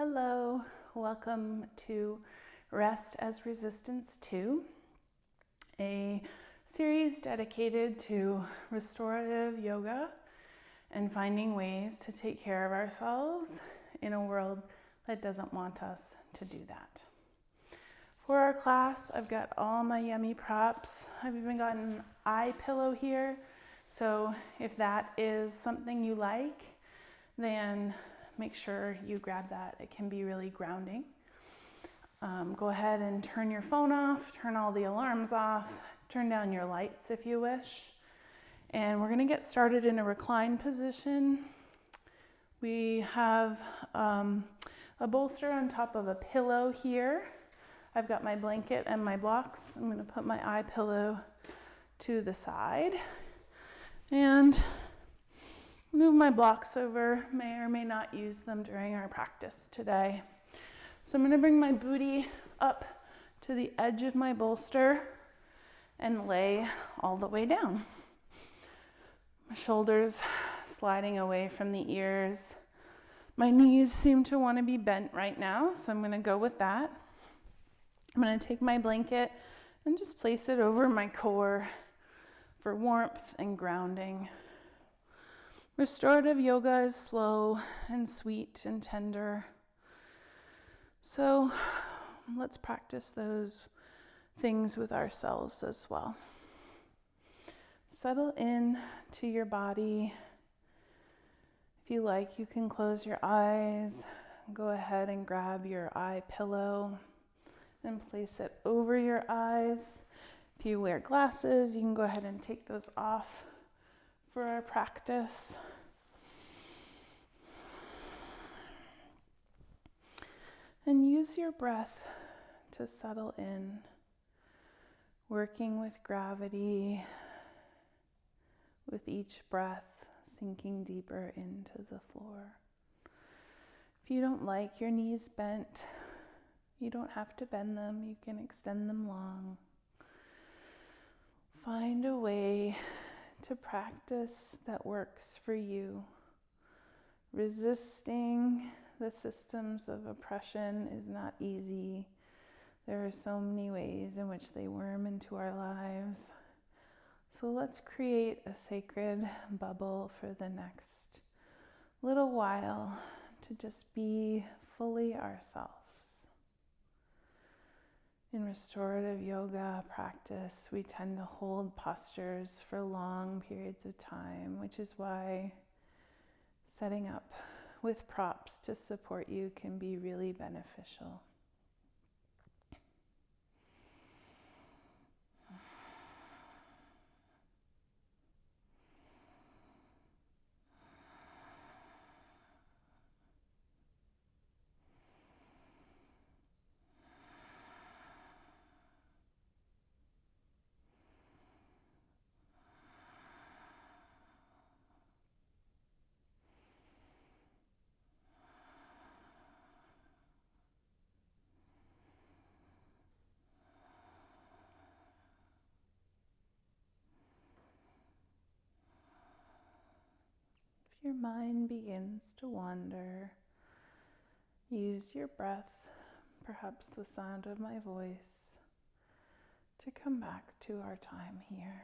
Hello, welcome to Rest as Resistance 2, a series dedicated to restorative yoga and finding ways to take care of ourselves in a world that doesn't want us to do that. For our class, I've got all my yummy props. I've even got an eye pillow here, so if that is something you like, then make sure you grab that. It can be really grounding. Go ahead and turn your phone off, turn all the alarms off, turn down your lights if you wish. And we're going to get started in a reclined position. We have a bolster on top of a pillow here. I've got my blanket and my blocks. I'm going to put my eye pillow to the side and move my blocks over. May or may not use them during our practice today. So I'm going to bring my booty up to the edge of my bolster and lay all the way down. My shoulders sliding away from the ears. My knees seem to want to be bent right now, so I'm going to go with that. I'm going to take my blanket and just place it over my core for warmth and grounding. Restorative yoga is slow and sweet and tender. So let's practice those things with ourselves as well. Settle in to your body. If you like, you can close your eyes. Go ahead and grab your eye pillow and place it over your eyes. If you wear glasses, you can go ahead and take those off for our practice. And use your breath to settle in, working with gravity, with each breath sinking deeper into the floor. If you don't like your knees bent, you don't have to bend them, you can extend them long. Find a way to practice that works for you. Resisting the systems of oppression is not easy. There are so many ways in which they worm into our lives. So let's create a sacred bubble for the next little while to just be fully ourselves. In restorative yoga practice, we tend to hold postures for long periods of time, which is why setting up with props to support you can be really beneficial. If your mind begins to wander, use your breath, perhaps the sound of my voice, to come back to our time here.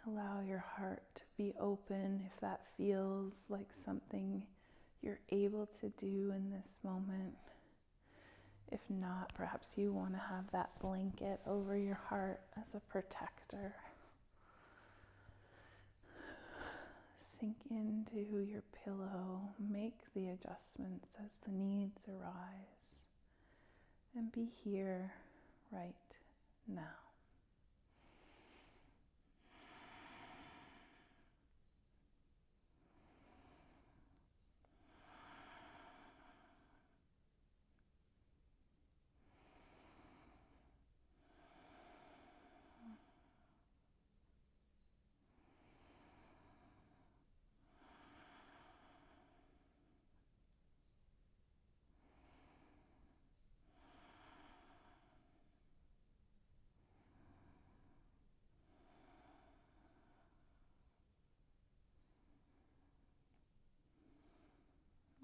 Allow your heart to be open if that feels like something you're able to do in this moment. If not, perhaps you want to have that blanket over your heart as a protector. Sink into your pillow, make the adjustments as the needs arise, and be here right now.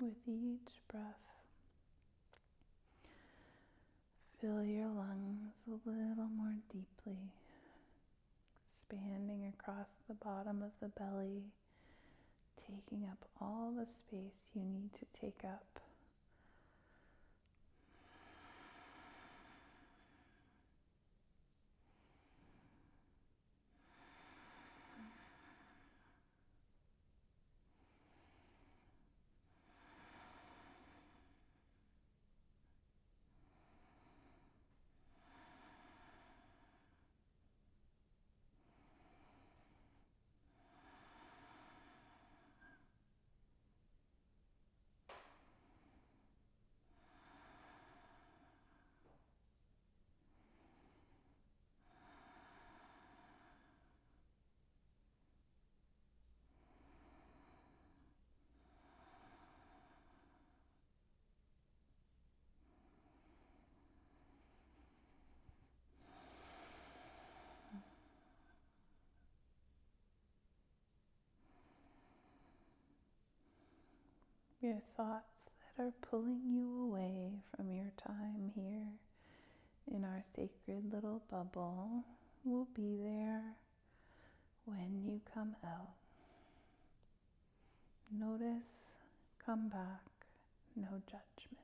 With each breath, fill your lungs a little more deeply, expanding across the bottom of the belly, taking up all the space you need to take up. Your thoughts that are pulling you away from your time here in our sacred little bubble will be there when you come out. Notice, come back, no judgment.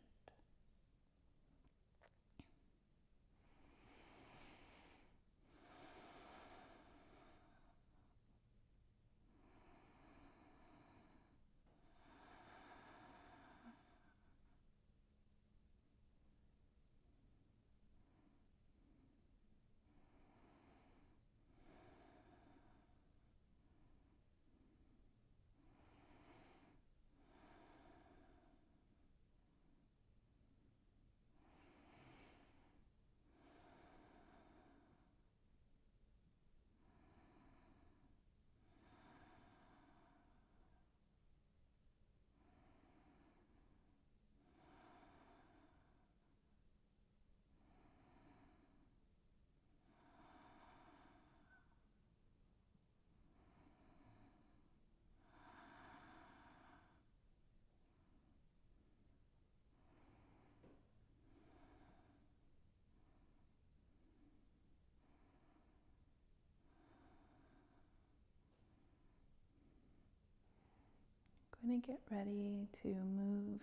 Going to get ready to move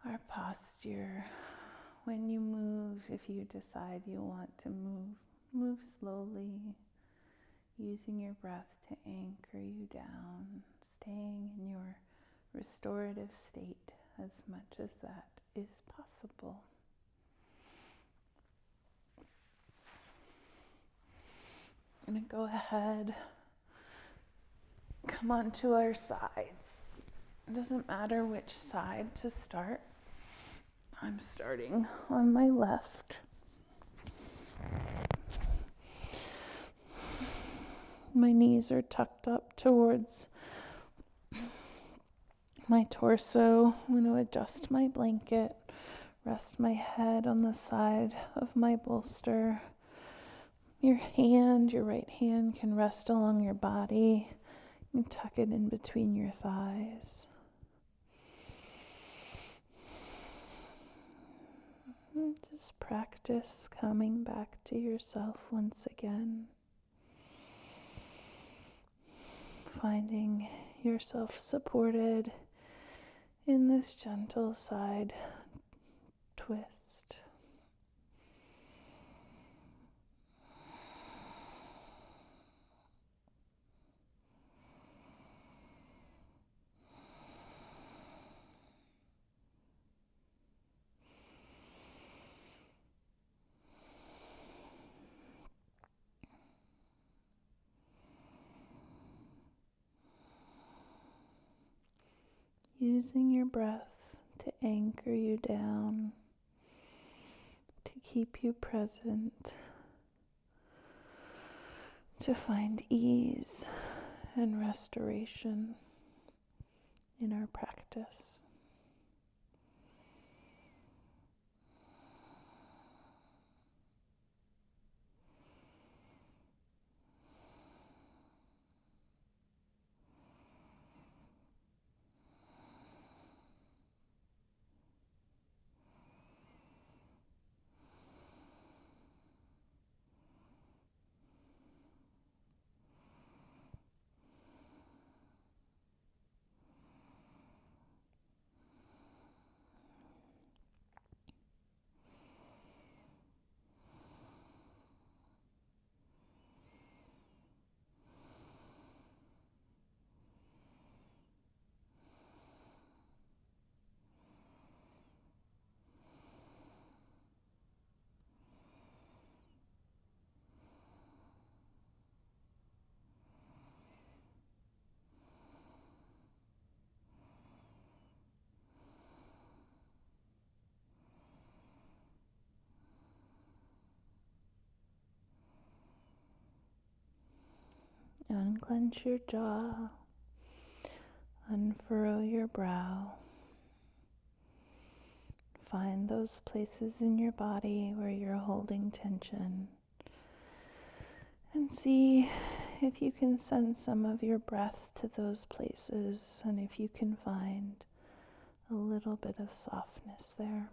our posture. When you move, if you decide you want to move slowly, using your breath to anchor you down, staying in your restorative state as much as that is possible. I'm going to go ahead, come onto our sides. It doesn't matter which side to start. I'm starting on my left. My knees are tucked up towards my torso. I'm going to adjust my blanket, rest my head on the side of my bolster. Your right hand can rest along your body and tuck it in between your thighs. Just practice coming back to yourself once again. Finding yourself supported in this gentle side twist. Using your breath to anchor you down, to keep you present, to find ease and restoration in our practice. Unclench your jaw. Unfurrow your brow. Find those places in your body where you're holding tension. And see if you can send some of your breath to those places, and if you can find a little bit of softness there.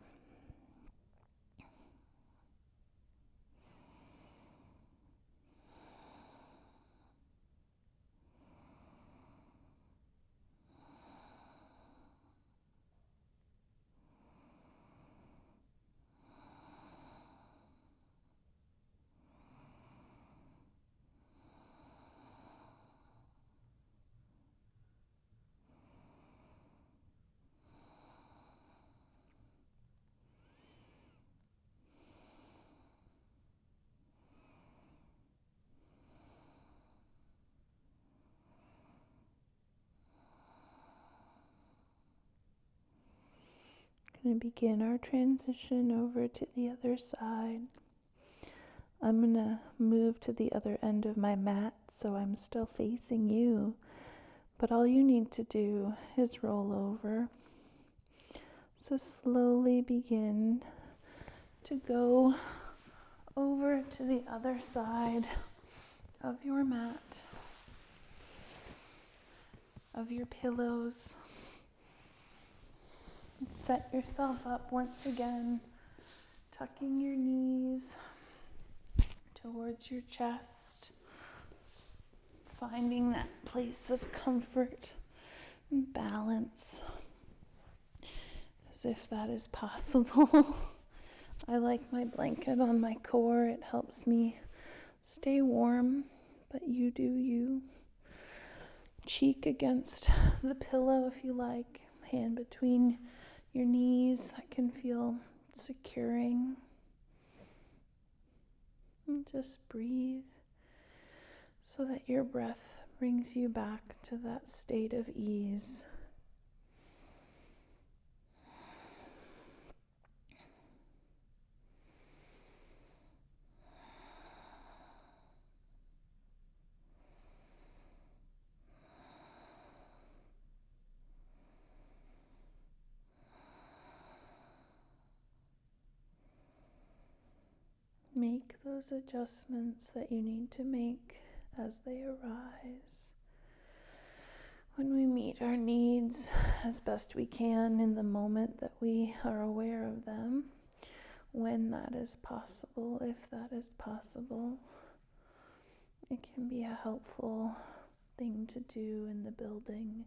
Going to begin our transition over to the other side. I'm going to move to the other end of my mat, so I'm still facing you. But all you need to do is roll over. So slowly begin to go over to the other side of your mat, of your pillows. Set yourself up once again, tucking your knees towards your chest, finding that place of comfort and balance, as if that is possible. I like my blanket on my core. It helps me stay warm, but you do you. Cheek against the pillow if you like, hand between your knees. That can feel securing. And just breathe so that your breath brings you back to that state of ease. Make those adjustments that you need to make as they arise. When we meet our needs as best we can in the moment that we are aware of them, when that is possible, if that is possible, it can be a helpful thing to do in the building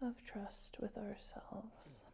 of trust with ourselves.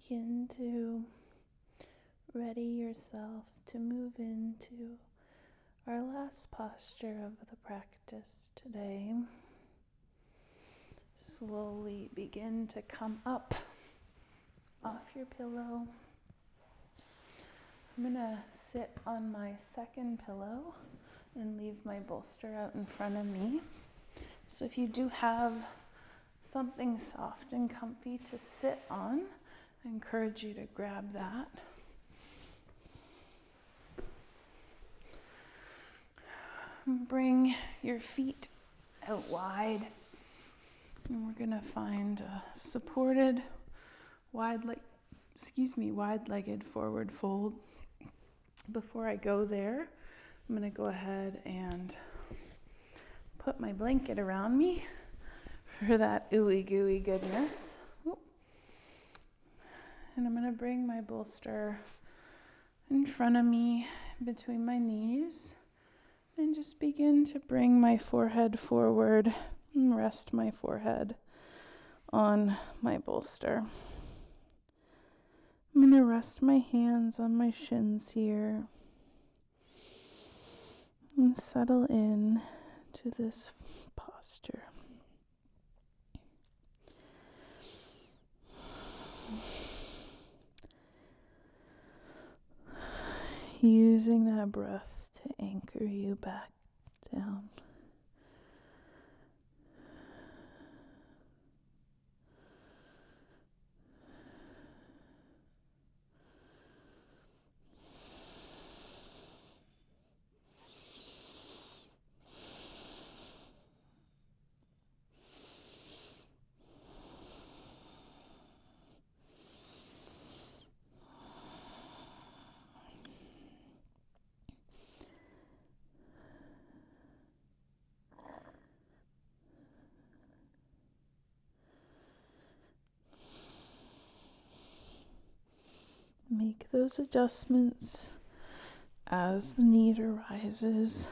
Begin to ready yourself to move into our last posture of the practice today. Slowly begin to come up off your pillow. I'm going to sit on my second pillow and leave my bolster out in front of me. So if you do have something soft and comfy to sit on, I encourage you to grab that. Bring your feet out wide. And we're going to find a supported, wide-legged forward fold. Before I go there, I'm going to go ahead and put my blanket around me for that ooey gooey goodness. And I'm going to bring my bolster in front of me between my knees and just begin to bring my forehead forward and rest my forehead on my bolster. I'm going to rest my hands on my shins here and settle in to this posture. Using that breath to anchor you back down. Make those adjustments as the need arises.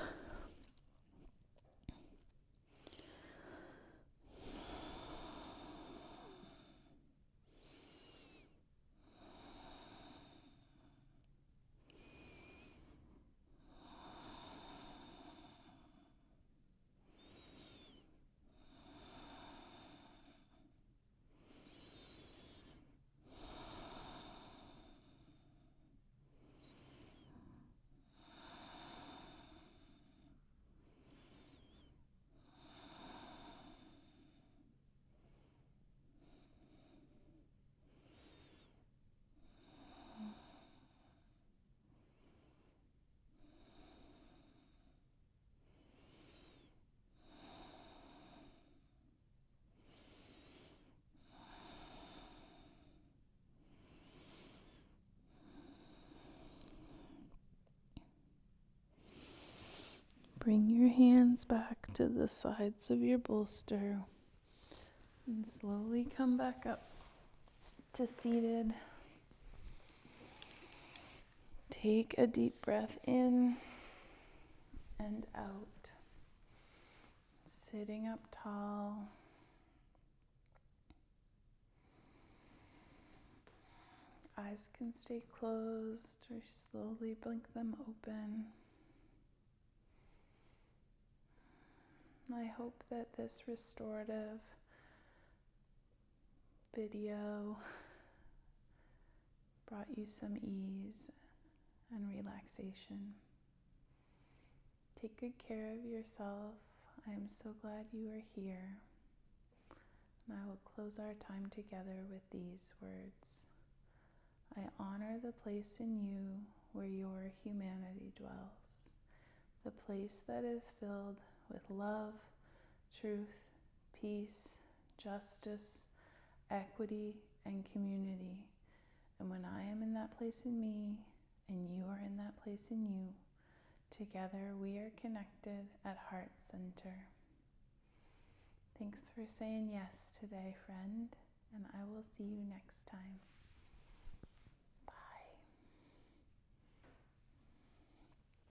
Bring your hands back to the sides of your bolster and slowly come back up to seated. Take a deep breath in and out. Sitting up tall. Eyes can stay closed or slowly blink them open. I hope that this restorative video brought you some ease and relaxation. Take good care of yourself. I am so glad you are here. And I will close our time together with these words. I honor the place in you where your humanity dwells, the place that is filled with love, truth, peace, justice, equity, and community. And when I am in that place in me, and you are in that place in you, together we are connected at heart center. Thanks for saying yes today, friend, and I will see you next time.